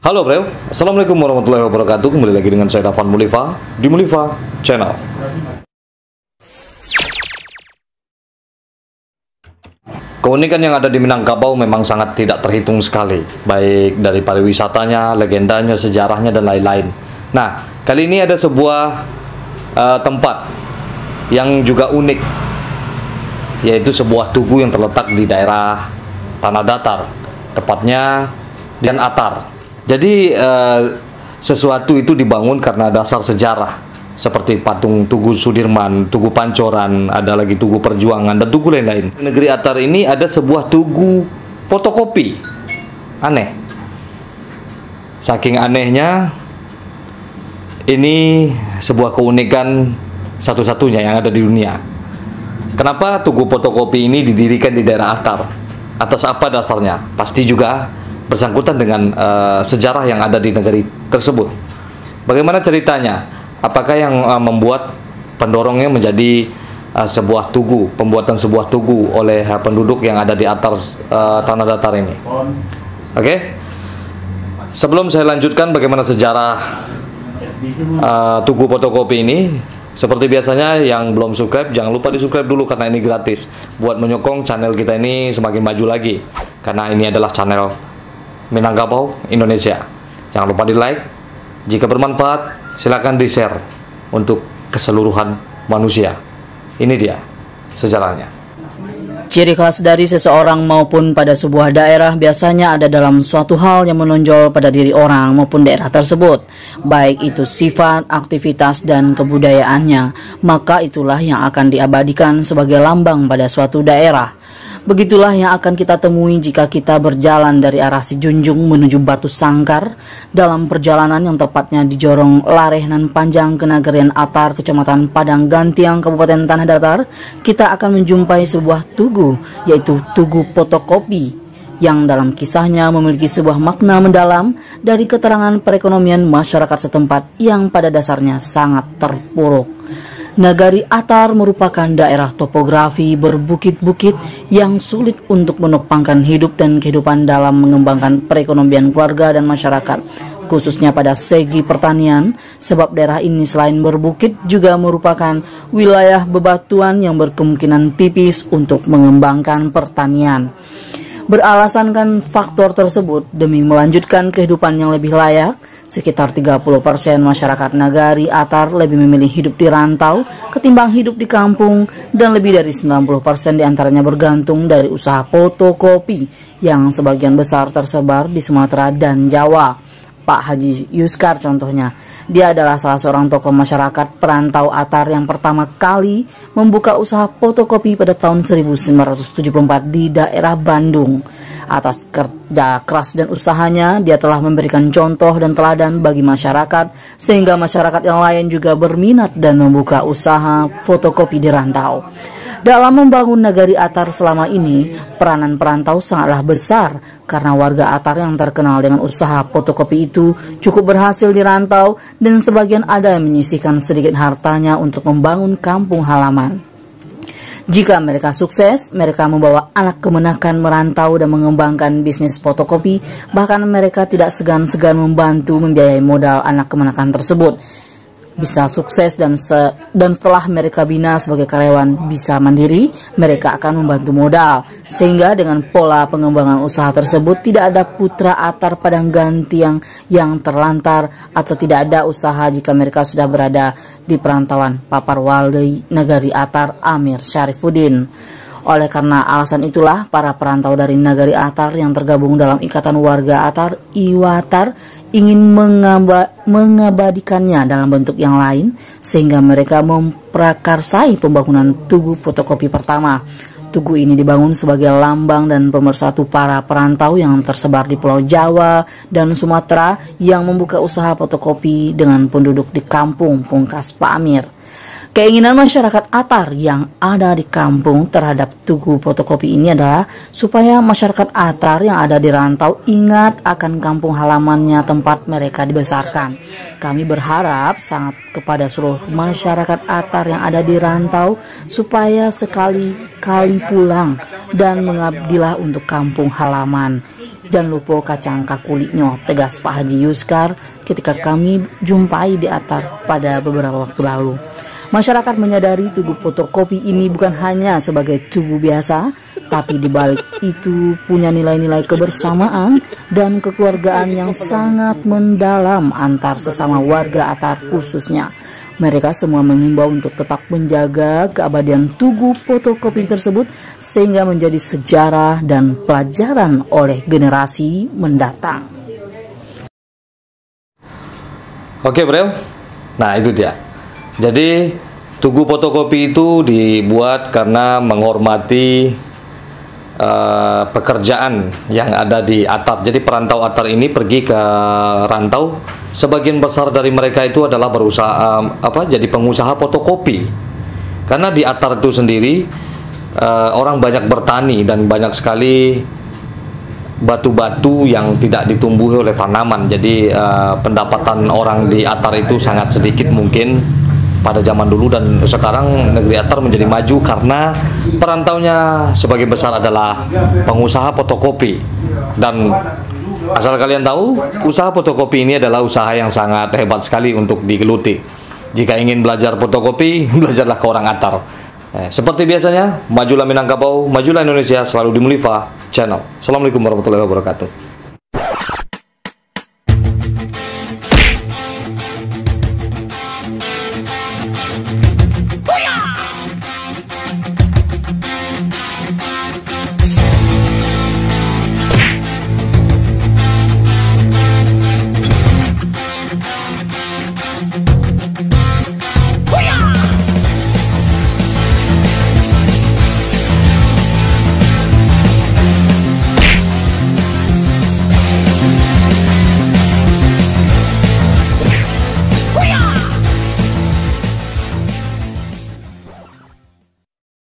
Halo bro, Assalamualaikum warahmatullahi wabarakatuh. Kembali lagi dengan saya Dafan Mulifa di Mulifa Channel. Keunikan yang ada di Minangkabau memang sangat tidak terhitung sekali, baik dari pariwisatanya, legendanya, sejarahnya, dan lain-lain. Nah, kali ini ada sebuah tempat yang juga unik, yaitu sebuah tugu yang terletak di daerah Tanah Datar, tepatnya di Atar. Jadi sesuatu itu dibangun karena dasar sejarah, seperti patung Tugu Sudirman, Tugu Pancoran, ada lagi Tugu Perjuangan, dan tugu lain-lain. Di negeri Atar ini ada sebuah tugu fotokopi. Aneh. Saking anehnya, ini sebuah keunikan satu-satunya yang ada di dunia. Kenapa tugu fotokopi ini didirikan di daerah Atar? Atas apa dasarnya? Pasti juga bersangkutan dengan sejarah yang ada di negeri tersebut. Bagaimana ceritanya? Apakah yang membuat pendorongnya menjadi sebuah tugu, pembuatan sebuah tugu oleh penduduk yang ada di atas Tanah Datar ini? Oke. Sebelum saya lanjutkan bagaimana sejarah tugu fotokopi ini, seperti biasanya yang belum subscribe, jangan lupa di subscribe dulu karena ini gratis, buat menyokong channel kita ini semakin maju lagi, karena ini adalah channel Minangkabau Indonesia. Jangan lupa di like, jika bermanfaat silakan di share untuk keseluruhan manusia. Ini dia sejarahnya. Ciri khas dari seseorang maupun pada sebuah daerah biasanya ada dalam suatu hal yang menonjol pada diri orang maupun daerah tersebut, baik itu sifat, aktivitas, dan kebudayaannya, maka itulah yang akan diabadikan sebagai lambang pada suatu daerah. Begitulah yang akan kita temui jika kita berjalan dari arah Sijunjung menuju Batu Sangkar dalam perjalanan yang tepatnya di Jorong Larehnan Panjang Kenagarian Atar, Kecamatan Padang Gantiang, Kabupaten Tanah Datar. Kita akan menjumpai sebuah tugu, yaitu Tugu Fotokopi, yang dalam kisahnya memiliki sebuah makna mendalam dari keterangan perekonomian masyarakat setempat yang pada dasarnya sangat terpuruk. Nagari Atar merupakan daerah topografi berbukit-bukit yang sulit untuk menopangkan hidup dan kehidupan dalam mengembangkan perekonomian keluarga dan masyarakat, khususnya pada segi pertanian, sebab daerah ini selain berbukit juga merupakan wilayah bebatuan yang berkemungkinan tipis untuk mengembangkan pertanian. Beralasankan faktor tersebut, demi melanjutkan kehidupan yang lebih layak, sekitar 30% masyarakat Nagari Atar lebih memilih hidup di rantau ketimbang hidup di kampung, dan lebih dari 90% diantaranya bergantung dari usaha fotokopi yang sebagian besar tersebar di Sumatera dan Jawa. Pak Haji Yuskar contohnya, dia adalah salah seorang tokoh masyarakat perantau Atar yang pertama kali membuka usaha fotokopi pada tahun 1974 di daerah Bandung. Atas kerja keras dan usahanya, dia telah memberikan contoh dan teladan bagi masyarakat, sehingga masyarakat yang lain juga berminat dan membuka usaha fotokopi di rantau. Dalam membangun Nagari Atar selama ini, peranan perantau sangatlah besar, karena warga Atar yang terkenal dengan usaha fotokopi itu cukup berhasil di rantau, dan sebagian ada yang menyisihkan sedikit hartanya untuk membangun kampung halaman. Jika mereka sukses, mereka membawa anak kemenakan merantau dan mengembangkan bisnis fotokopi, bahkan mereka tidak segan-segan membantu membiayai modal anak kemenakan tersebut. Bisa sukses dan setelah mereka bina sebagai karyawan bisa mandiri, mereka akan membantu modal, sehingga dengan pola pengembangan usaha tersebut tidak ada putra Atar Padang Gantiang yang terlantar, atau tidak ada usaha jika mereka sudah berada di perantauan Papar Wali Nagari Atar Amir Syarifuddin. Oleh karena alasan itulah, para perantau dari Nagari Atar yang tergabung dalam Ikatan Warga Atar (IWATAR) ingin mengabadikannya dalam bentuk yang lain, sehingga mereka memprakarsai pembangunan tugu fotokopi pertama. Tugu ini dibangun sebagai lambang dan pemersatu para perantau yang tersebar di Pulau Jawa dan Sumatera yang membuka usaha fotokopi dengan penduduk di kampung Pungkas Pak Amir. Keinginan masyarakat Atar yang ada di kampung terhadap tugu fotokopi ini adalah supaya masyarakat Atar yang ada di rantau ingat akan kampung halamannya tempat mereka dibesarkan. Kami berharap sangat kepada seluruh masyarakat Atar yang ada di rantau supaya sekali-kali pulang dan mengabdilah untuk kampung halaman. Jangan lupa kacang kakuliknya, tegas Pak Haji Yuskar ketika kami jumpai di Atar pada beberapa waktu lalu. Masyarakat menyadari tugu fotokopi ini bukan hanya sebagai tugu biasa, tapi di balik itu punya nilai-nilai kebersamaan dan kekeluargaan yang sangat mendalam antar sesama warga Atar khususnya. Mereka semua mengimbau untuk tetap menjaga keabadian tugu fotokopi tersebut sehingga menjadi sejarah dan pelajaran oleh generasi mendatang. Oke bro, nah itu dia. Jadi tugu fotokopi itu dibuat karena menghormati pekerjaan yang ada di Atar. Jadi perantau Atar ini pergi ke rantau, sebagian besar dari mereka itu adalah berusaha jadi pengusaha fotokopi. Karena di Atar itu sendiri orang banyak bertani dan banyak sekali batu-batu yang tidak ditumbuhi oleh tanaman. Jadi pendapatan orang di Atar itu sangat sedikit mungkin pada zaman dulu, dan sekarang negeri Atar menjadi maju karena perantaunya sebagian besar adalah pengusaha fotokopi. Dan asal kalian tahu, usaha fotokopi ini adalah usaha yang sangat hebat sekali untuk digeluti. Jika ingin belajar fotokopi, belajarlah ke orang Atar. Seperti biasanya, majulah Minangkabau, majulah Indonesia, selalu di Mulifa Channel. Assalamualaikum warahmatullahi wabarakatuh.